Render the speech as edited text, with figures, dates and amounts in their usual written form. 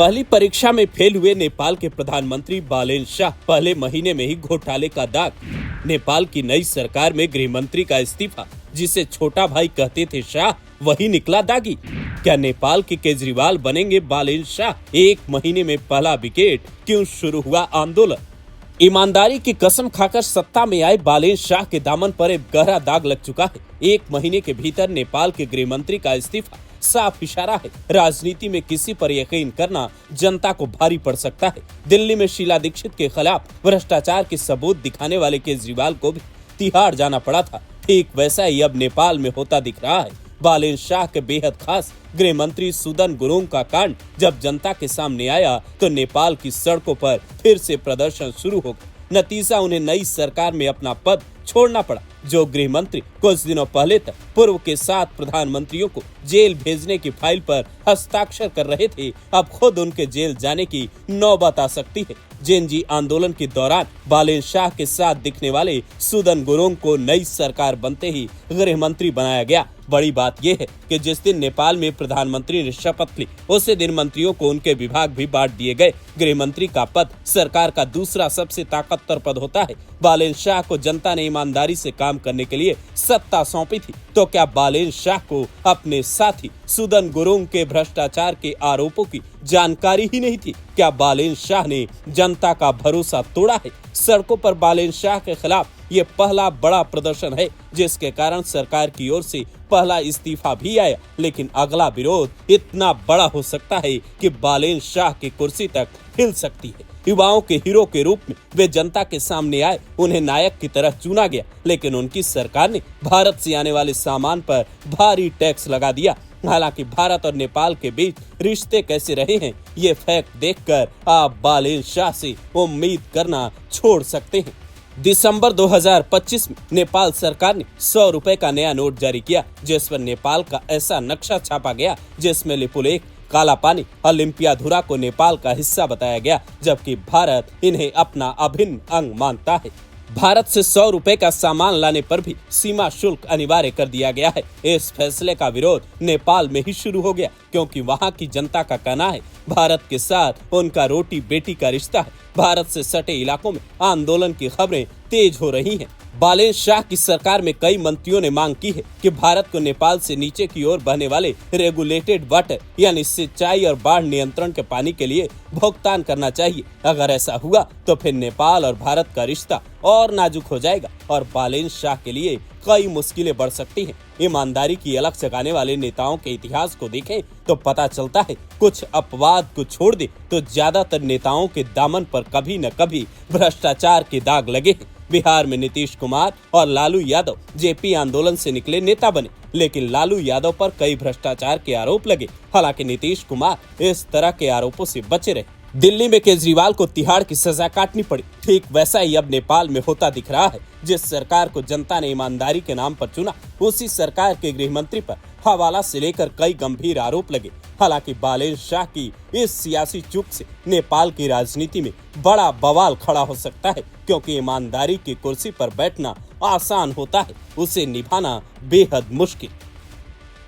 पहली परीक्षा में फेल हुए नेपाल के प्रधानमंत्री बालेन शाह पहले महीने में ही घोटाले का दाग। नेपाल की नई सरकार में गृह मंत्री का इस्तीफा, जिसे छोटा भाई कहते थे शाह, वही निकला दागी। क्या नेपाल के केजरीवाल बनेंगे बालेन शाह? एक महीने में पहला विकेट, क्यों शुरू हुआ आंदोलन? ईमानदारी की कसम खाकर सत्ता में आए बालेन शाह के दामन पर एक गहरा दाग लग चुका है। एक महीने के भीतर नेपाल के गृह मंत्री का इस्तीफा साफ इशारा है, राजनीति में किसी पर यकीन करना जनता को भारी पड़ सकता है। दिल्ली में शीला दीक्षित के खिलाफ भ्रष्टाचार के सबूत दिखाने वाले केजरीवाल को भी तिहाड़ जाना पड़ा था। ठीक वैसा ही अब नेपाल में होता दिख रहा है। बालेन शाह के बेहद खास गृह मंत्री सुदन गुरुङ का कांड जब जनता के सामने आया तो नेपाल की सड़कों पर फिर से प्रदर्शन शुरू हो गया। नतीजा, उन्हें नई सरकार में अपना पद छोड़ना पड़ा। जो गृह मंत्री कुछ दिनों पहले तक पूर्व के 7 प्रधानमंत्रियों को जेल भेजने की फाइल पर हस्ताक्षर कर रहे थे, अब खुद उनके जेल जाने की नौबत आ सकती है। जेएनजी आंदोलन के दौरान बालेन शाह के साथ दिखने वाले सुदन गुरुङ को नई सरकार बनते ही गृह मंत्री बनाया गया। बड़ी बात यह है कि जिस दिन नेपाल में प्रधानमंत्री ने शपथ ली, उसी दिन मंत्रियों को उनके विभाग भी बांट दिए गए। गृह मंत्री का पद सरकार का दूसरा सबसे ताकतवर पद होता है। बालेन शाह को जनता ने ईमानदारी से काम करने के लिए सत्ता सौंपी थी, तो क्या बालेन शाह को अपने साथी सुदन गुरुङ के भ्रष्टाचार के आरोपों की जानकारी ही नहीं थी? क्या बालेन शाह ने जनता का भरोसा तोड़ा है? सड़कों पर बालेन शाह के खिलाफ ये पहला बड़ा प्रदर्शन है, जिसके कारण सरकार की ओर से पहला इस्तीफा भी आया। लेकिन अगला विरोध इतना बड़ा हो सकता है कि बालेन शाह की कुर्सी तक हिल सकती है। युवाओं के हीरो के रूप में वे जनता के सामने आए, उन्हें नायक की तरह चुना गया, लेकिन उनकी सरकार ने भारत से आने वाले सामान पर भारी टैक्स लगा दिया। हालांकि भारत और नेपाल के बीच रिश्ते कैसे रहे हैं, ये फैक्ट देखकर आप बालेन शाह से उम्मीद करना छोड़ सकते हैं। दिसंबर 2025 में नेपाल सरकार ने 100 रुपए का नया नोट जारी किया, जिस पर नेपाल का ऐसा नक्शा छापा गया जिसमें लिपुलेख, काला पानी, ओलंपियाधुरा को नेपाल का हिस्सा बताया गया, जबकि भारत इन्हें अपना अभिन्न अंग मानता है। भारत से 100 रुपए का सामान लाने पर भी सीमा शुल्क अनिवार्य कर दिया गया है। इस फैसले का विरोध नेपाल में ही शुरू हो गया, क्योंकि वहां की जनता का कहना है भारत के साथ उनका रोटी बेटी का रिश्ता है। भारत से सटे इलाकों में आंदोलन की खबरें तेज हो रही हैं। बालेन शाह की सरकार में कई मंत्रियों ने मांग की है कि भारत को नेपाल से नीचे की ओर बहने वाले रेगुलेटेड वाटर यानी सिंचाई और बाढ़ नियंत्रण के पानी के लिए भुगतान करना चाहिए। अगर ऐसा हुआ तो फिर नेपाल और भारत का रिश्ता और नाजुक हो जाएगा और बालेन शाह के लिए कई मुश्किलें बढ़ सकती हैं। ईमानदारी की अलग जगाने वाले नेताओं के इतिहास को देखें तो पता चलता है, कुछ अपवाद को छोड़ दे तो ज्यादातर नेताओं के दामन पर कभी न कभी भ्रष्टाचार के दाग लगे हैं। बिहार में नीतीश कुमार और लालू यादव जेपी आंदोलन से निकले नेता बने, लेकिन लालू यादव पर कई भ्रष्टाचार के आरोप लगे। हालांकि नीतीश कुमार इस तरह के आरोपों से बचे रहे। दिल्ली में केजरीवाल को तिहाड़ की सजा काटनी पड़ी। ठीक वैसा ही अब नेपाल में होता दिख रहा है। जिस सरकार को जनता ने ईमानदारी के नाम पर चुना, उसी सरकार के गृह मंत्री पर हवाला से लेकर कई गंभीर आरोप लगे। हालांकि बालेन शाह की इस सियासी चूक से नेपाल की राजनीति में बड़ा बवाल खड़ा हो सकता है, क्योंकि ईमानदारी की कुर्सी पर बैठना आसान होता है, उसे निभाना बेहद मुश्किल।